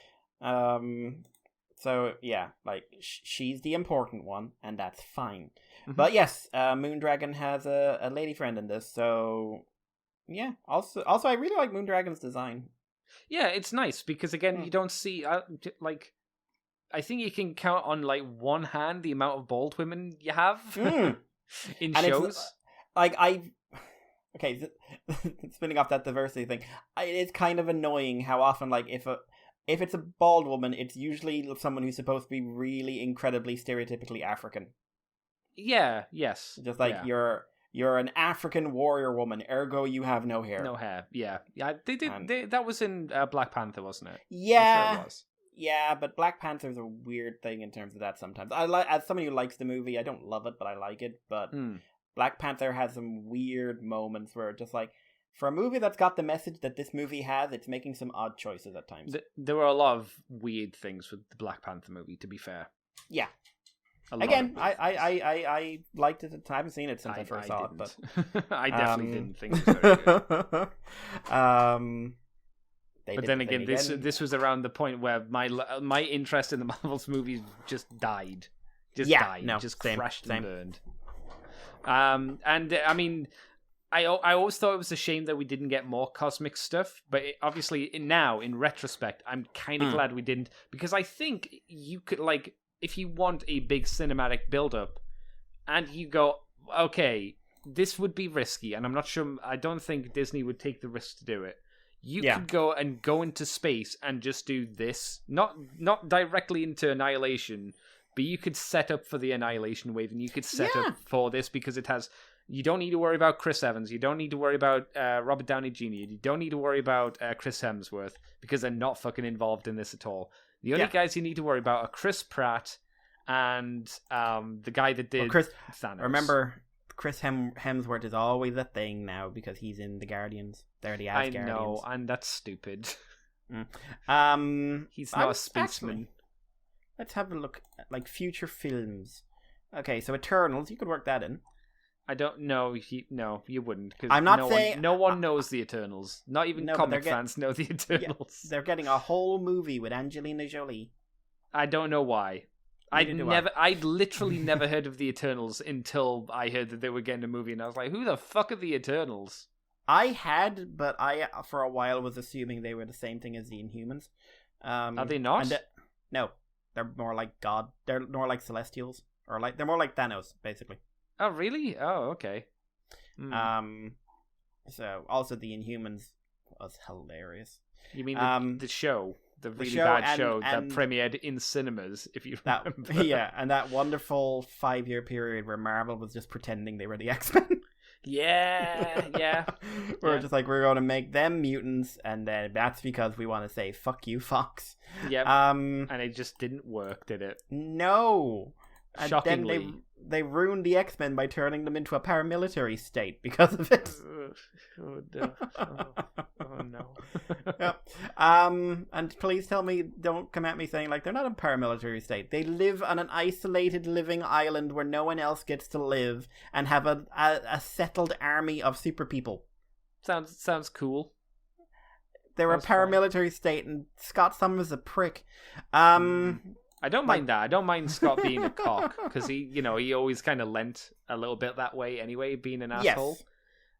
So yeah, like she's the important one, and that's fine. Mhm. But yes, Moondragon has a lady friend in this, so yeah. Also, I really like Moondragon's design. Yeah, it's nice because again, you don't see like. I think you can count on like one hand the amount of bald women you have in And shows. it's, like okay, spinning off that diversity thing, it is kind of annoying how often like if it's a bald woman, it's usually someone who's supposed to be really incredibly stereotypically African. Yeah. Yes. Just like you're an African warrior woman, ergo you have no hair. No hair. Yeah. They did. That was in Black Panther, wasn't it? Yeah. I'm sure it was. Yeah, but Black Panther's a weird thing in terms of that sometimes. I like, as somebody who likes the movie, I don't love it, but I like it. But Black Panther has some weird moments where just like, for a movie that's got the message that this movie has, it's making some odd choices at times. There were a lot of weird things with the Black Panther movie, to be fair. Yeah. Again, I liked it. I haven't seen it since I first saw it, but I definitely didn't think it was very good. But then again, this was around the point where my interest in the Marvel's movies just died. Crashed and burned. And I mean, I always thought it was a shame that we didn't get more cosmic stuff, but obviously now, in retrospect, I'm kind of glad we didn't, because I think you could, like, if you want a big cinematic build-up, and you go, okay, this would be risky, and I don't think Disney would take the risk to do it. You could go into space and just do this, not directly into Annihilation, but you could set up for the Annihilation wave, and you could set up for this because it has. You don't need to worry about Chris Evans. You don't need to worry about Robert Downey Jr. You don't need to worry about Chris Hemsworth because they're not fucking involved in this at all. The only guys you need to worry about are Chris Pratt and the guy that did Thanos. Remember, Chris Hemsworth is always a thing now because he's in the Guardians. They're the Asgardians. I know, and that's stupid. He's not a spaceman. Let's have a look at like future films. Okay, so Eternals, you could work that in. I don't know. No, you wouldn't. I'm not saying no one knows the Eternals. Not even comic fans know the Eternals. Yeah, they're getting a whole movie with Angelina Jolie. I don't know why. I'd literally never heard of the Eternals until I heard that they were getting a movie, and I was like, "Who the fuck are the Eternals?" I had, but I for a while was assuming they were the same thing as the Inhumans. Are they not? No, they're more like God. They're more like Celestials, or like they're more like Thanos, basically. Oh, really? Oh, okay. So also the Inhumans was hilarious. You mean the show? The really bad show that premiered in cinemas, if you remember. Yeah, and that wonderful 5-year period where Marvel was just pretending they were the X-Men. Yeah. We're just like, we're going to make them mutants, and then that's because we want to say, fuck you, Fox. Yep. And it just didn't work, did it? No. And shockingly. then they ruined the X-Men by turning them into a paramilitary state because of it. Oh no. Yep. And please tell me, don't come at me saying like they're not a paramilitary state. They live on an isolated living island where no one else gets to live and have a settled army of super people. Sounds cool. They're a paramilitary state, and Scott Summers is a prick. I don't mind that. I don't mind Scott being a cock because he always kind of lent a little bit that way anyway, being an asshole. Yes.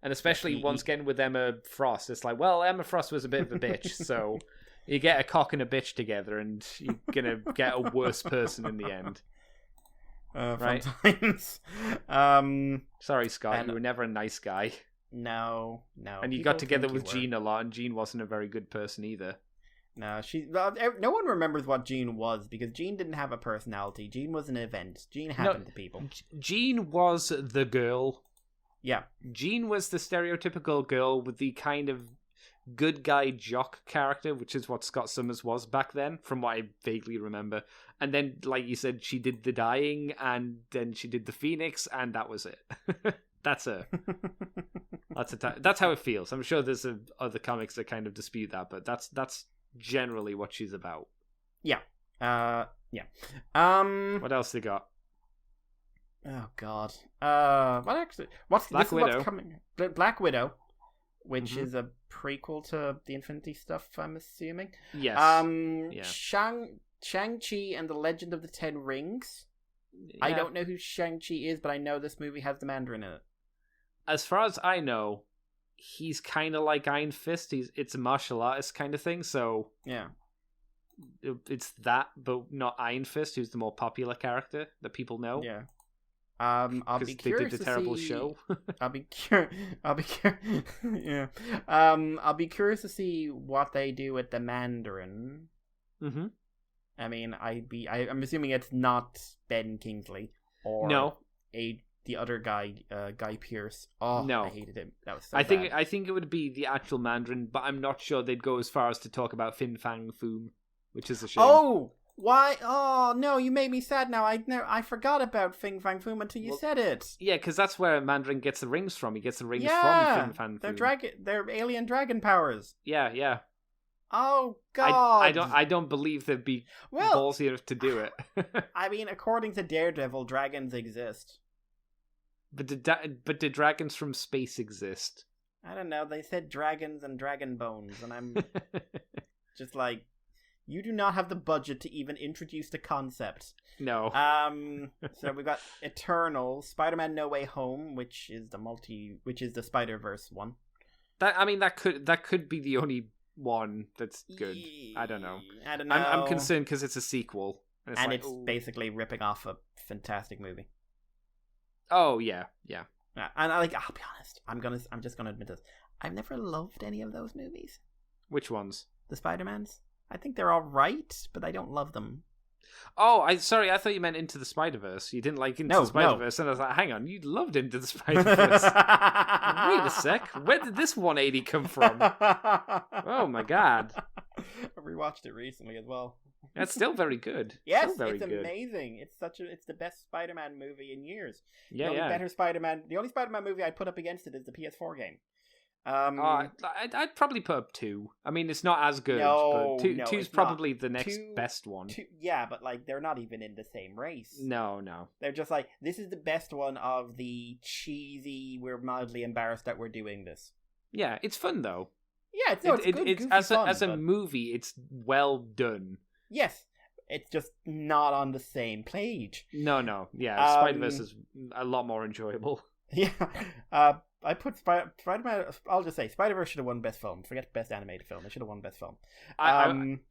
And especially once again with Emma Frost, it's like, well, Emma Frost was a bit of a bitch, so you get a cock and a bitch together, and you're gonna get a worse person in the end. Right? Sometimes. Sorry, Scott, you were never a nice guy. No. And you got together with Jean a lot, and Jean wasn't a very good person either. No, no one remembers what Jean was because Jean didn't have a personality. Jean was an event. Jean happened to people. Jean was the girl. Yeah. Jean was the stereotypical girl with the kind of good guy jock character, which is what Scott Summers was back then, from what I vaguely remember. And then, like you said, she did the dying, and then she did the Phoenix, and that was it. That's her. That's how it feels. I'm sure there's other comics that kind of dispute that, but that's generally what she's about. Yeah. Yeah. What else they got? Oh God. What's Black Widow? What's coming? Black Widow, which is a prequel to the Infinity stuff, I'm assuming. Yes. Shang-Chi and the Legend of the Ten Rings. Yeah. I don't know who Shang-Chi is, but I know this movie has the Mandarin in it. As far as I know, he's kind of like Iron Fist. It's a martial artist kind of thing, so Yeah. it's that, but not Iron Fist, who's the more popular character that people know. Yeah. I'll be curious they did a to terrible see... show. I'll be yeah. I'll be curious to see what they do with the Mandarin. Mm-hmm. I mean, I'm assuming it's not Ben Kingsley or No. The other guy, Guy Pearce. Oh, No. I hated him. That was so I bad. think it would be the actual Mandarin, but I'm not sure they'd go as far as to talk about Fin Fang Foom, which is a shame. Oh, why? Oh no, you made me sad now. I forgot about Fin Fang Foom until you said it. Yeah, because that's where Mandarin gets the rings from. He gets the rings Yeah, from Fin Fang they're Foom. they're alien dragon powers. Yeah. Oh God! I don't believe they'd be ballsy enough to do it. I mean, according to Daredevil, dragons exist. But do dragons from space exist? I don't know. They said dragons and dragon bones, and I'm just like, you do not have the budget to even introduce the concept. No. So we've got Eternal, Spider-Man: No Way Home, which is the Spider-Verse one. That could be the only one that's good. I don't know. I'm concerned because it's a sequel, and it's basically ripping off a fantastic movie. Oh yeah. And I'll be honest. I'm just gonna admit this. I've never loved any of those movies. Which ones? The Spider-Mans. I think they're all right, but I don't love them. Oh, I thought you meant Into the Spider-Verse. You didn't like Into the Spider-Verse, and I was like, hang on, you loved Into the Spider-Verse. Wait a sec, where did this 180 come from? Oh my God. I rewatched it recently as well. That's still very good. Yes, it's amazing. It's the best Spider-Man movie in years. Yeah, The only Spider-Man movie I'd put up against it is the PS4 game. I'd probably put up 2. I mean, it's not as good, but 2's probably the next best one. Yeah, but they're not even in the same race. No. They're just this is the best one of the cheesy, we're mildly embarrassed that we're doing this. Yeah, it's fun though. Yeah, it's good. It's as a movie, it's well done. Yes, it's just not on the same page. No. Yeah, Spider-Verse is a lot more enjoyable. Yeah. I put Spider-Man. I'll just say Spider-Verse should have won Best Film. Forget Best Animated Film. It should have won Best Film.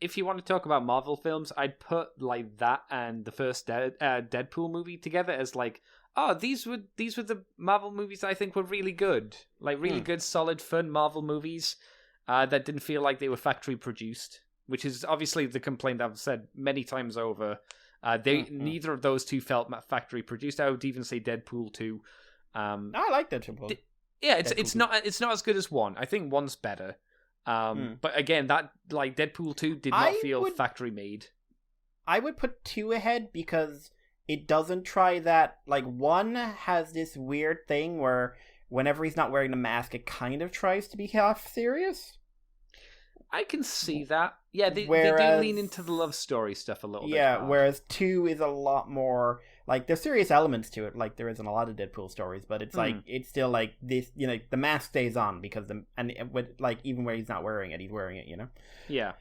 If you want to talk about Marvel films, I'd put that and the first Deadpool movie together as these were the Marvel movies I think were really good, really good, solid, fun Marvel movies that didn't feel like they were factory produced, which is obviously the complaint I've said many times over. Neither of those two felt factory produced. I would even say Deadpool 2. I like Deadpool. It's not as good as 1. I think 1's better. But again, that Deadpool 2 did not feel factory made. I would put 2 ahead because it doesn't try that. 1 has this weird thing where whenever he's not wearing the mask, it kind of tries to be half serious. I can see that. Yeah, they do lean into the love story stuff a little bit. Yeah, whereas 2 is a lot more there's serious elements to it. There isn't a lot of Deadpool stories, but it's it's still this. The mask stays on because even where he's not wearing it, he's wearing it. Yeah.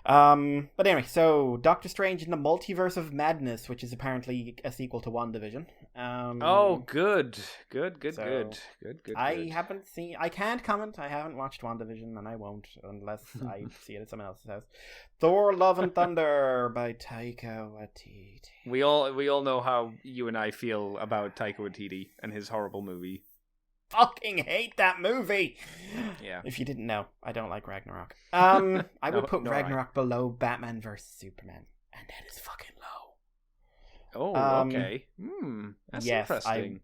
But anyway, so Doctor Strange in the Multiverse of Madness, which is apparently a sequel to WandaVision. Good. I haven't seen. I can't comment. I haven't watched WandaVision, and I won't unless I see it at someone else's house. Thor: Love and Thunder by Taika Waititi. We all know how you and I feel about Taika Waititi and his horrible movie. Fucking hate that movie. Yeah. If you didn't know, I don't like Ragnarok. I would put Ragnarok below Batman vs Superman, and that is fucking low. Oh, okay. That's interesting.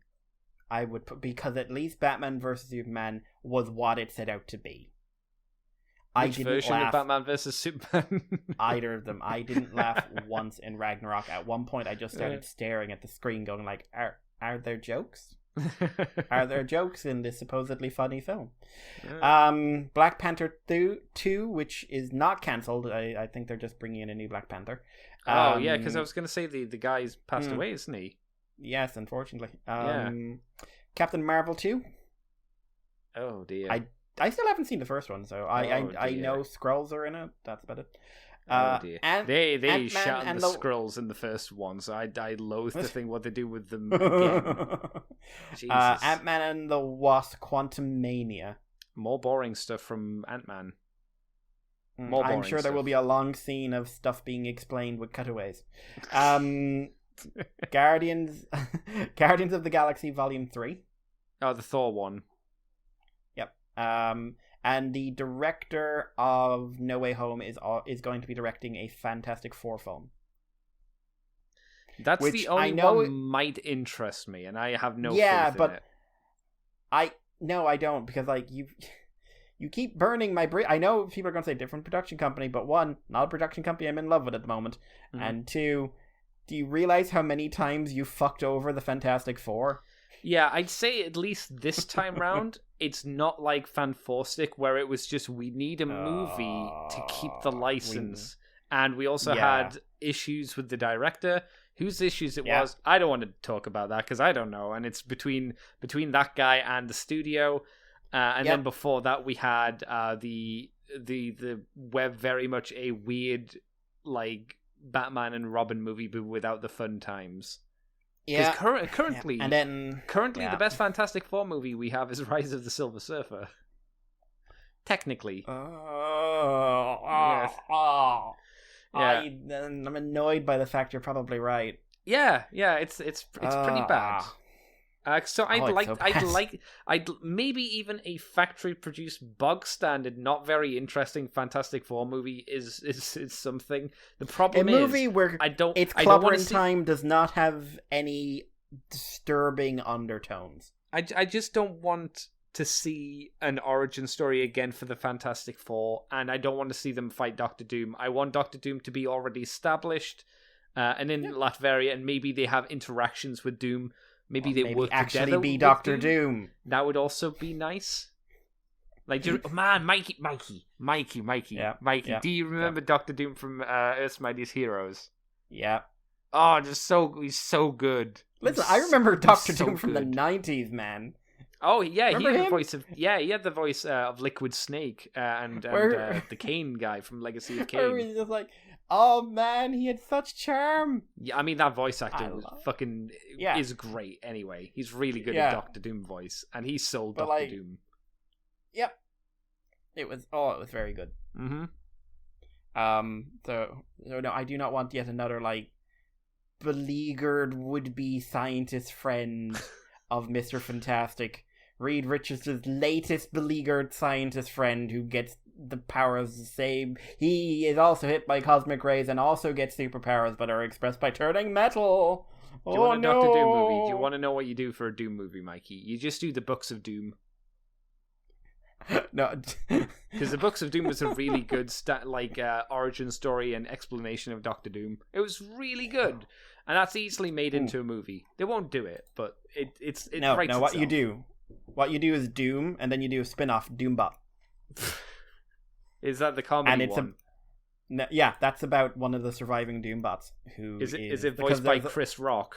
I would put, because at least Batman vs Superman was what it set out to be. Which version of Batman vs Superman? Either of them. I didn't laugh once in Ragnarok. At one point, I just started staring at the screen, going "Are there jokes? Are there jokes in this supposedly funny film?" Black Panther 2, which is not cancelled. I think they're just bringing in a new Black Panther. Yeah, because I was going to say the guy's passed away, isn't he? Yes, unfortunately. Captain Marvel 2. Oh dear. I still haven't seen the first one, so I know Skrulls are in it. That's about it. Oh dear. They Ant-Man shot and the Skrulls in the first one, so I loathe to think what they do with them again. Jesus. Ant-Man and the Wasp: Quantumania. More boring stuff from Ant-Man. I'm sure there will be a long scene of stuff being explained with cutaways. Guardians of the Galaxy Volume 3. Oh, the Thor one. Yep. And the director of No Way Home is going to be directing a Fantastic Four film. That's the only one might interest me, and I have no faith in it. I don't, because like you keep burning my bridge. I know people are going to say different production company, but one, not a production company I'm in love with at the moment, and two, do you realize how many times you fucked over the Fantastic Four? Yeah, I'd say at least this time round, it's not like Fantastic, where it was just, we need a movie to keep the license. And we also had issues with the director. Whose issues it was, I don't want to talk about that, because I don't know. And it's between that guy and the studio. And then before that, we had the web, very much a weird, like, Batman and Robin movie, but without the fun times. Yeah. Currently, the best Fantastic Four movie we have is Rise of the Silver Surfer. Technically. I'm annoyed by the fact you're probably right. Yeah, it's pretty bad. So I'd maybe even a factory produced bog standard, not very interesting Fantastic Four movie is something. The problem is movie where its clobbering time does not have any disturbing undertones. I just don't want to see an origin story again for the Fantastic Four, and I don't want to see them fight Doctor Doom. I want Doctor Doom to be already established, and in Latveria, and maybe they have interactions with Doom. Maybe they work actually together be Doctor Doom. That would also be nice. Like, Mikey. Yeah. Do you remember Doctor Doom from Earth's Mightiest Heroes? Yeah. Oh, he's so good. Listen, I remember Doctor Doom from the 90s, man. Oh yeah, he had the voice of Liquid Snake and the Kane guy from Legacy of Kane. Where he's just like, oh man, he had such charm. Yeah, I mean that voice acting is great. Anyway, he's really good at Doctor Doom voice, and he sold Doctor Doom. Yep, it was very good. Mm-hmm. So no, I do not want yet another like beleaguered would-be scientist friend of Mr. Fantastic. Reed Richards' latest beleaguered scientist friend who gets the powers the same. He is also hit by cosmic rays and also gets superpowers, but are expressed by turning metal. Do you want a Doctor Doom movie? Do you want to know what you do for a Doom movie, Mikey? You just do the Books of Doom. No, because the Books of Doom was a really good origin story and explanation of Doctor Doom. It was really good, and that's easily made into a movie. They won't do it, but it writes itself. What you do is Doom, and then you do a spin-off, Doombot. Is that the comedy one? That's about one of the surviving Doombots. Is it voiced by Chris Rock?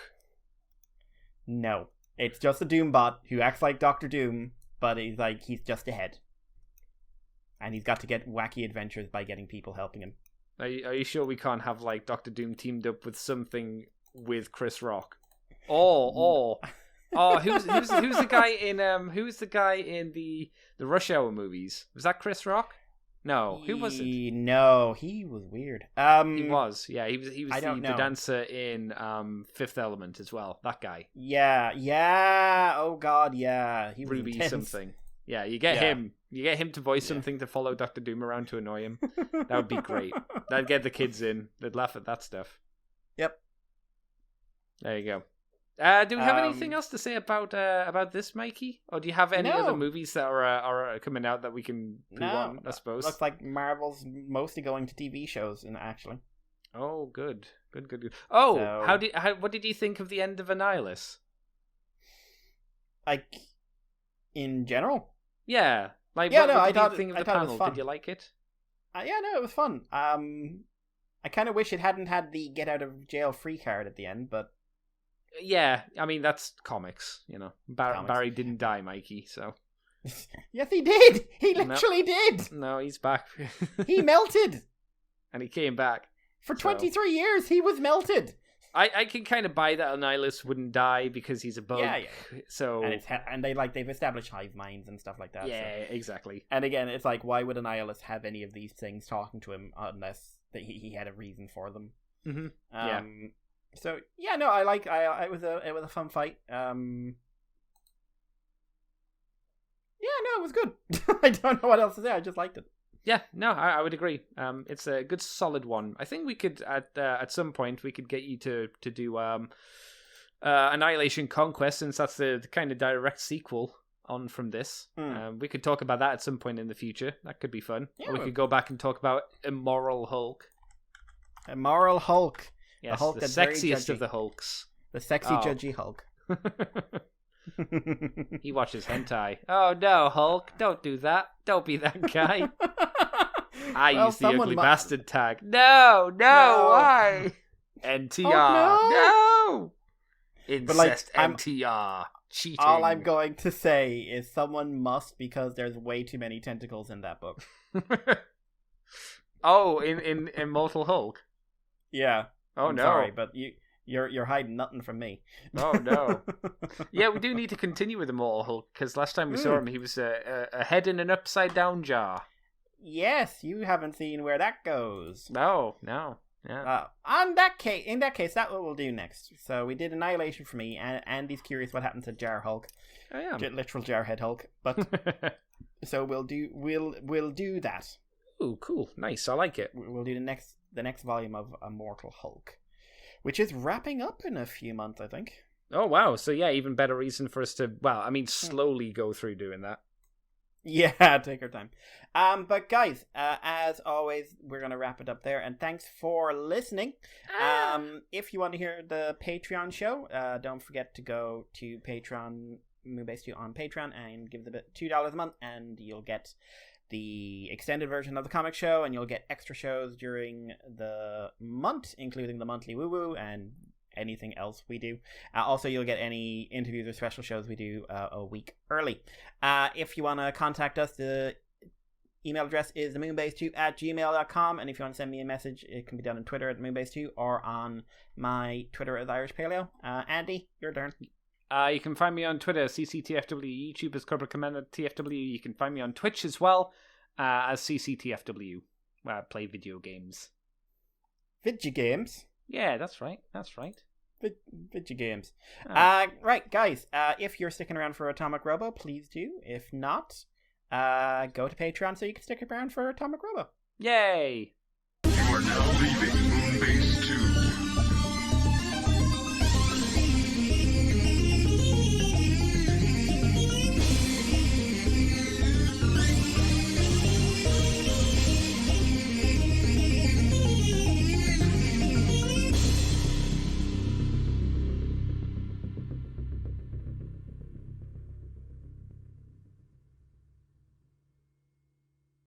No, it's just a Doombot who acts like Doctor Doom, but he's just a head, and he's got to get wacky adventures by getting people helping him. Are you sure we can't have like Doctor Doom teamed up with something with Chris Rock? Oh, who's the guy in the Rush Hour movies? Was that Chris Rock? No, who was it? No, he was weird. He was the dancer in Fifth Element as well. That guy. Yeah. Oh God, yeah. He was Ruby intense. Something. Yeah, you get him. You get him to voice something to follow Doctor Doom around to annoy him. That would be great. That'd get the kids in. They'd laugh at that stuff. Yep. There you go. Do we have anything else to say about this, Mikey? Or do you have any other movies that are coming out that we can put on, I suppose? Looks like Marvel's mostly going to TV shows, actually. Oh, good. Oh, so, what did you think of the end of Annihilation? Like, in general? Yeah. Like, I thought it was fun. Did you like it? It was fun. I kind of wish it hadn't had the get out of jail free card at the end, but... Yeah, I mean, that's comics, you know. Barry didn't die, Mikey, so... Yes, he did! He literally did! No, he's back. He melted! and he came back. For 23 years, he was melted. I can kind of buy that Annihilus wouldn't die because he's a bug. Yeah. So and they've established hive minds and stuff like that. Yeah, so. Exactly. And again, it's like, why would Annihilus have any of these things talking to him unless he had a reason for them? Mm-hmm. So yeah, no, it was a fun fight. Yeah, no, it was good. I don't know what else to say. I just liked it. Yeah, no, I would agree. It's a good, solid one. I think we could at some point we could get you to do Annihilation Conquest, since that's the kind of direct sequel on from this. We could talk about that at some point in the future. That could be fun. Yeah, or we could go back and talk about Immoral Hulk. Immoral Hulk. Yes, the Hulk, the sexiest of the Hulks. The sexy, judgy Hulk. He watches hentai. Oh no, Hulk! Don't do that. Don't be that guy. I use the ugly bastard tag. No, why? NTR. Oh, no! Incest, NTR. Cheating. All I'm going to say is someone must, because there's way too many tentacles in that book. Oh, in Immortal Hulk? Yeah. Oh, no. Sorry, but you're hiding nothing from me. Oh, no. Yeah, we do need to continue with Immortal Hulk, because last time we saw him, he was a head in an upside-down jar. Yes, you haven't seen where that goes. No. Yeah. In that case, that's what we'll do next. So we did Annihilation for me, and Andy's curious what happened to Jar Hulk. I am. Literal Jarhead Hulk. But so we'll do that. Ooh, cool, nice. I like it. We'll do the next volume of Immortal Hulk, which is wrapping up in a few months, I think. Oh wow! So yeah, even better reason for us to slowly go through doing that. Yeah, take our time. But guys, as always, we're going to wrap it up there. And thanks for listening. If you want to hear the Patreon show, don't forget to go to Patreon, Moonbase 2 on Patreon, and give them $2 a month, and you'll get the extended version of the comic show, and you'll get extra shows during the month, including the monthly woo-woo and anything else we do. Also, you'll get any interviews or special shows we do a week early. If you want to contact us, the email address is themoonbase2@gmail.com, and if you want to send me a message, it can be done on Twitter at moonbase2 or on my Twitter as Irish Paleo. Andy, your turn. You can find me on Twitter, CCTFW, YouTube as Cobra Commander TFW. You can find me on Twitch as well, as CCTFW, where I play video games. Video games? Yeah, that's right. Video games. Right, guys, if you're sticking around for Atomic Robo, please do. If not, go to Patreon so you can stick around for Atomic Robo. Yay! You are now leaving Moonbase